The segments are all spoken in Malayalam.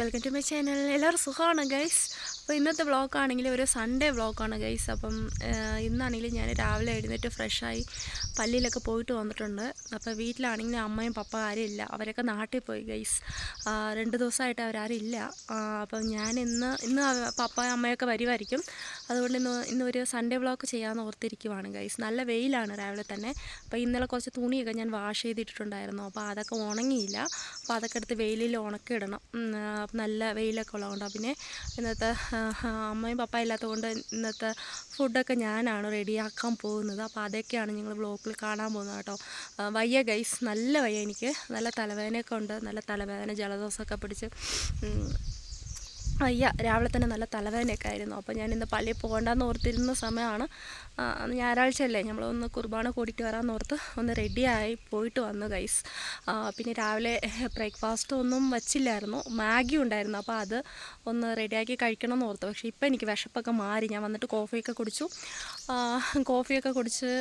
Welcome to my channel. എല്ലാവരും സുഖമാണ് ഗൈസ്. അപ്പോൾ ഇന്നത്തെ വ്ളോഗാണെങ്കിൽ ഒരു സൺഡേ വ്ളോഗാണ് ഗൈസ്. അപ്പം ഇന്നാണെങ്കിൽ ഞാൻ രാവിലെ എഴുന്നേറ്റ് ഫ്രഷായി പള്ളിയിലൊക്കെ പോയിട്ട് വന്നിട്ടുണ്ട്. അപ്പോൾ വീട്ടിലാണെങ്കിൽ അമ്മയും പപ്പ ആരും ഇല്ല, അവരൊക്കെ നാട്ടിൽ പോയി ഗൈസ്. 2 ദിവസമായിട്ട് അവരാരും ഇല്ല. അപ്പം ഞാൻ ഇന്ന് പപ്പ അമ്മയൊക്കെ വരുമായിരിക്കും. അതുകൊണ്ട് ഇന്നൊരു സൺഡേ വ്ളോഗ് ചെയ്യാമെന്ന് ഓർത്തിരിക്കുവാണ് ഗൈസ്. നല്ല വെയിലാണ് രാവിലെ തന്നെ. അപ്പോൾ ഇന്നലെ കുറച്ച് തുണിയൊക്കെ ഞാൻ വാഷ് ചെയ്തിട്ടുണ്ടായിരുന്നു. അപ്പോൾ അതൊക്കെ ഉണങ്ങിയില്ല. അപ്പോൾ അതൊക്കെ എടുത്ത് വെയിലിൽ ഉണക്കിയിടണം. നല്ല വെയിലൊക്കെ ഉള്ളതുകൊണ്ടാണ്. പിന്നെ ഇന്നത്തെ അമ്മയും പപ്പ ഇല്ലാത്തത് കൊണ്ട് ഇന്നത്തെ ഫുഡൊക്കെ ഞാനാണ് റെഡിയാക്കാൻ പോകുന്നത്. അപ്പോൾ അതൊക്കെയാണ് നിങ്ങൾ വ്ളോഗിൽ കാണാൻ പോകുന്നത് കേട്ടോ. വയ്യ ഗൈസ്, നല്ല വയ്യ, എനിക്ക് നല്ല തലവേദനയൊക്കെ ഉണ്ട്. നല്ല തലവേദന, ജലദോഷമൊക്കെ പിടിച്ച് വയ്യ. രാവിലെ തന്നെ നല്ല തലവേദനയൊക്കെ ആയിരുന്നു. അപ്പോൾ ഞാൻ ഇന്ന് പള്ളിയിൽ പോകണ്ടെന്ന് ഓർത്തിരുന്ന സമയമാണ്. ഞായറാഴ്ചയല്ലേ, നമ്മളൊന്ന് കുർബാന കൂടിയിട്ട് വരാമെന്ന് ഓർത്ത് ഒന്ന് റെഡിയായി പോയിട്ട് വന്നു ഗൈസ്. പിന്നെ രാവിലെ ബ്രേക്ക്ഫാസ്റ്റ് ഒന്നും വച്ചില്ലായിരുന്നു, മാഗി ഉണ്ടായിരുന്നു. അപ്പോൾ അത് ഒന്ന് റെഡിയാക്കി കഴിക്കണമെന്ന് ഓർത്തു. പക്ഷേ ഇപ്പോൾ എനിക്ക് വിശപ്പൊക്കെ മാറി. ഞാൻ വന്നിട്ട് കോഫിയൊക്കെ കുടിച്ച്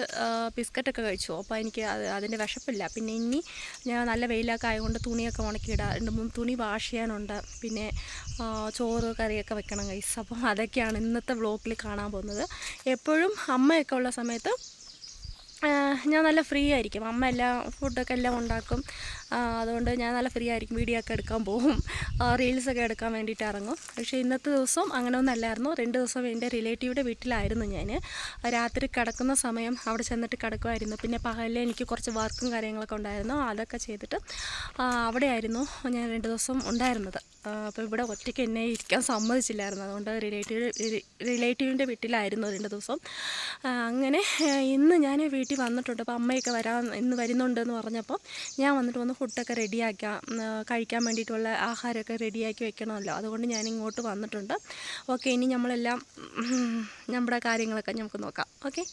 ബിസ്ക്കറ്റൊക്കെ കഴിച്ചു. അപ്പോൾ എനിക്ക് അതിൻ്റെ വിശപ്പില്ല. പിന്നെ ഇനി ഞാൻ നല്ല വെയിലൊക്കെ ആയതുകൊണ്ട് തുണിയൊക്കെ ഉണക്കിയിടാം. 2-3 തുണി വാഷ് ചെയ്യാനുണ്ട്. പിന്നെ ചോറ് കറിയൊക്കെ വെക്കണം ഗൈസ്. അപ്പം അതൊക്കെയാണ് ഇന്നത്തെ വ്ളോഗിൽ കാണാൻ പോകുന്നത്. എപ്പോഴും അമ്മയൊക്കെ ഉള്ള സമയത്ത് ഞാൻ നല്ല ഫ്രീ ആയിരിക്കും. അമ്മ ഫുഡൊക്കെ എല്ലാം ഉണ്ടാക്കും. അതുകൊണ്ട് ഞാൻ നല്ല ഫ്രീ ആയിരിക്കും. വീഡിയോ ഒക്കെ എടുക്കാൻ പോകും, റീൽസൊക്കെ എടുക്കാൻ വേണ്ടിയിട്ട് ഇറങ്ങും. പക്ഷേ ഇന്നത്തെ ദിവസം അങ്ങനെ ഒന്നല്ലായിരുന്നു. 2 ദിവസം എൻ്റെ റിലേറ്റീവിൻ്റെ വീട്ടിലായിരുന്നു ഞാൻ. രാത്രി കിടക്കുന്ന സമയം അവിടെ ചെന്നിട്ട് കിടക്കുമായിരുന്നു. പിന്നെ പകലിൽ എനിക്ക് കുറച്ച് വർക്കും കാര്യങ്ങളൊക്കെ ഉണ്ടായിരുന്നു. അതൊക്കെ ചെയ്തിട്ട് അവിടെയായിരുന്നു ഞാൻ 2 ദിവസം ഉണ്ടായിരുന്നത്. അപ്പോൾ ഇവിടെ ഒറ്റയ്ക്ക് എന്നെ ഇരിക്കാൻ സമ്മതിച്ചില്ലായിരുന്നു. അതുകൊണ്ട് റിലേറ്റീവിൻ്റെ വീട്ടിലായിരുന്നു 2 ദിവസം. അങ്ങനെ ഇന്ന് ഞാൻ വീട്ടിൽ വന്നിട്ടുണ്ട്. അപ്പോൾ അമ്മയൊക്കെ ഇന്ന് വരുന്നുണ്ടെന്ന് പറഞ്ഞപ്പോൾ ഞാൻ വന്നിട്ട് ഫുഡൊക്കെ റെഡിയാക്കാം, കഴിക്കാൻ വേണ്ടിയിട്ടുള്ള ആഹാരമൊക്കെ റെഡിയാക്കി വെക്കണമല്ലോ. അതുകൊണ്ട് ഞാൻ ഇങ്ങോട്ട് വന്നിട്ടുണ്ട്. ഓക്കെ, ഇനി നമ്മളെല്ലാം നമ്മുടെ കാര്യങ്ങളൊക്കെ നമുക്ക് നോക്കാം. ഓക്കെ.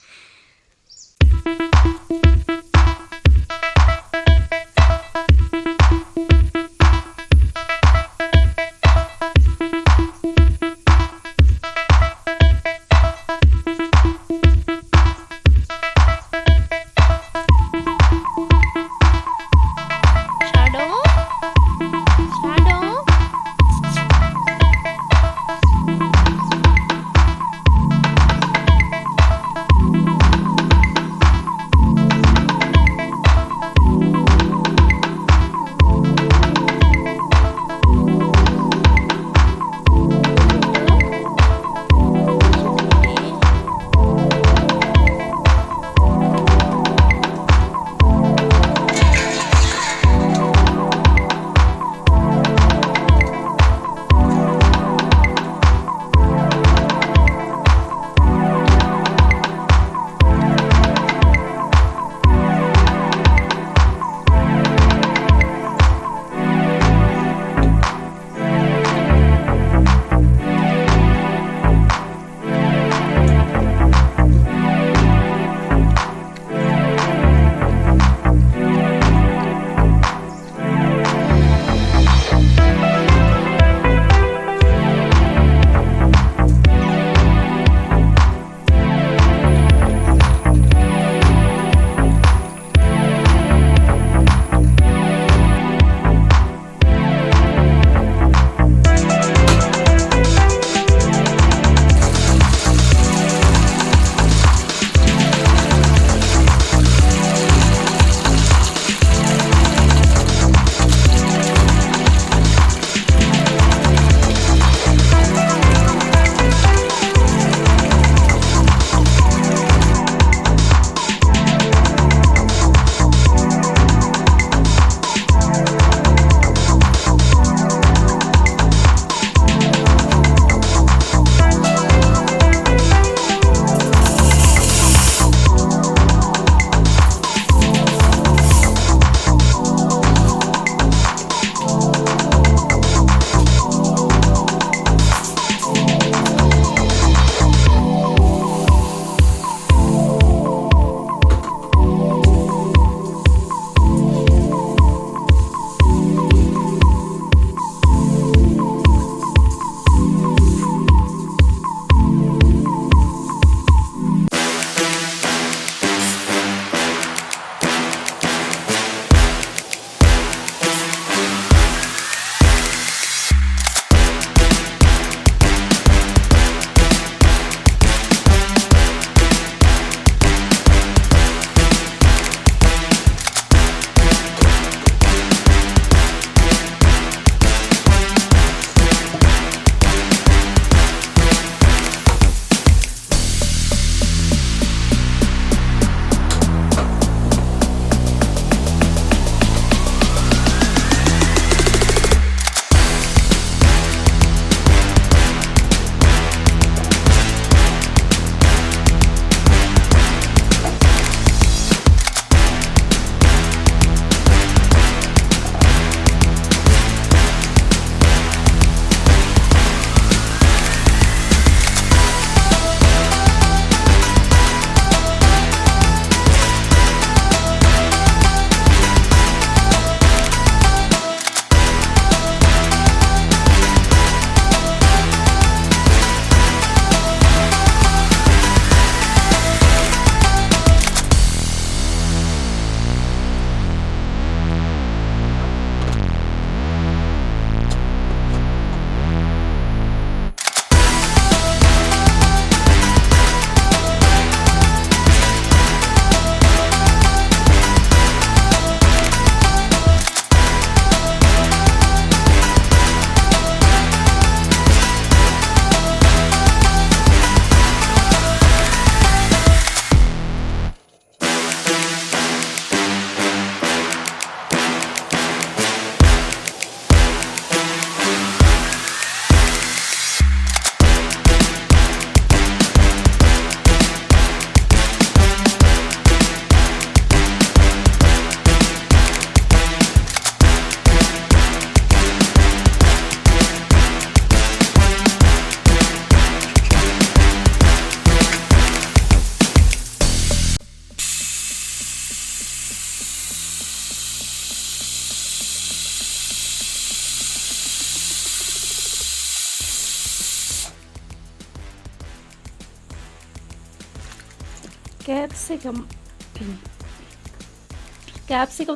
ക്യാപ്സിക്കം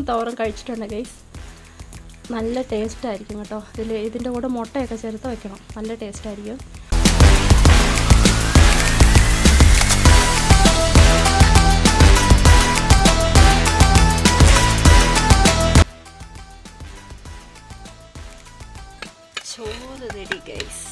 തോരൻ കഴിച്ചിട്ടുണ്ട് ഗൈസ്. നല്ല ടേസ്റ്റായിരിക്കും കേട്ടോ. ഇതിൻ്റെ കൂടെ മുട്ടയൊക്കെ ചേർത്ത് വെക്കണം, നല്ല ടേസ്റ്റായിരിക്കും. ചോറ് റെഡി ഗൈസ്.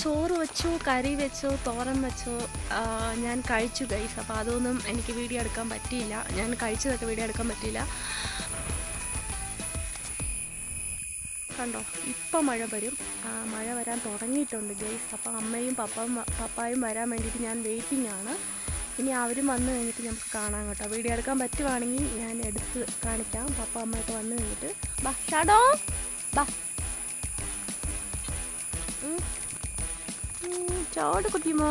ചോറ് വെച്ചു, കറി വെച്ചു, തോരൻ വെച്ചു, ഞാൻ കഴിച്ചു ഗൈസ്. അപ്പോൾ അതൊന്നും എനിക്ക് വീഡിയോ എടുക്കാൻ പറ്റിയില്ല. ഞാൻ കഴിച്ചതൊക്കെ വീഡിയോ എടുക്കാൻ പറ്റിയില്ല. കണ്ടോ, ഇപ്പം മഴ വരും. മഴ വരാൻ തുടങ്ങിയിട്ടുണ്ട് ഗൈസ്. അപ്പോൾ അമ്മയും പപ്പായും വരാൻ വേണ്ടിയിട്ട് ഞാൻ വെയിറ്റിംഗ് ആണ്. ഇനി അവരും വന്നു കഴിഞ്ഞിട്ട് നമുക്ക് കാണാം കേട്ടോ. വീഡിയോ എടുക്കാൻ പറ്റുവാണെങ്കിൽ ഞാൻ എടുത്ത് കാണിക്കാം. പപ്പ അമ്മയൊക്കെ വന്നു കഴിഞ്ഞിട്ട്. ബാ ഷാഡോ, ബാ ചോട് കുട്ടിമോ.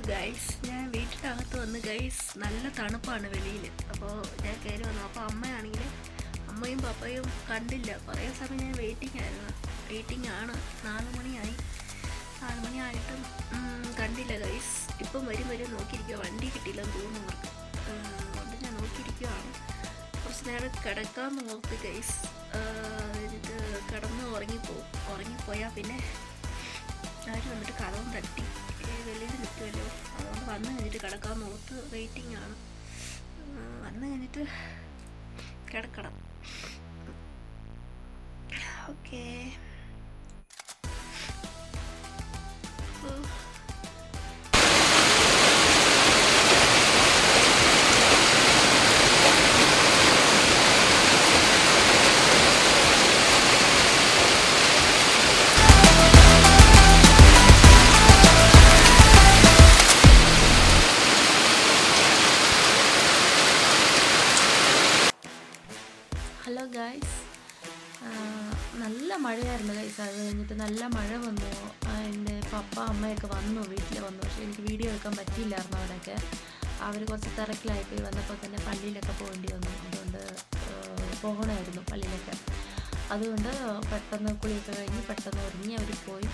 ഗൈസ്, ഞാൻ വീട്ടിനകത്ത് വന്ന് ഗൈസ്, നല്ല തണുപ്പാണ് വെളിയിൽ. അപ്പോൾ ഞാൻ കയറി വന്നു. അപ്പോൾ അമ്മയാണെങ്കിൽ അമ്മയും പപ്പയും കണ്ടില്ല. കുറേ സമയം ഞാൻ വെയിറ്റിംഗ് ആണ്. 4 മണിയായി. 4 മണിയായിട്ടും കണ്ടില്ല ഗൈസ്. ഇപ്പം വരും നോക്കിയിരിക്കുക. വണ്ടി കിട്ടിയില്ലെന്ന് തോന്നുന്നു അവർക്ക്. അതുകൊണ്ട് ഞാൻ നോക്കിയിരിക്കുകയാണ്. കുറച്ച് നേരം കിടക്കാൻ നോക്കി ഗൈസ്. ഇത് കിടന്ന് ഉറങ്ങിപ്പോയാൽ പിന്നെ ആരും വന്നിട്ട് കഥവും തട്ടി വെളിയിൽ നിൽക്കുമല്ലോ. അതുകൊണ്ട് വന്നു കഴിഞ്ഞിട്ട് കിടക്കാൻ നോക്ക്. വെയിറ്റിംഗ് ആണ്. വന്നു കഴിഞ്ഞിട്ട് കിടക്കണം. ഓക്കേ. ഹലോ ഗൈസ്, നല്ല മഴയായിരുന്നു ഗൈസ്. അത് കഴിഞ്ഞിട്ട് നല്ല മഴ വന്നു. എൻ്റെ പപ്പ അമ്മയൊക്കെ വീട്ടിൽ വന്നു. പക്ഷേ എനിക്ക് വീഡിയോ എടുക്കാൻ പറ്റിയില്ലായിരുന്നു. അവിടെയൊക്കെ അവർ കുറച്ച് തിരക്കിലായിപ്പോയി. വന്നപ്പോൾ തന്നെ പള്ളിയിലൊക്കെ പോകേണ്ടി വന്നു. അതുകൊണ്ട് പോകണമായിരുന്നു പള്ളിയിലൊക്കെ. അതുകൊണ്ട് പെട്ടെന്ന് കുളിയൊക്കെ കഴിഞ്ഞ് പെട്ടെന്ന് ഒരുങ്ങി അവർ പോയി.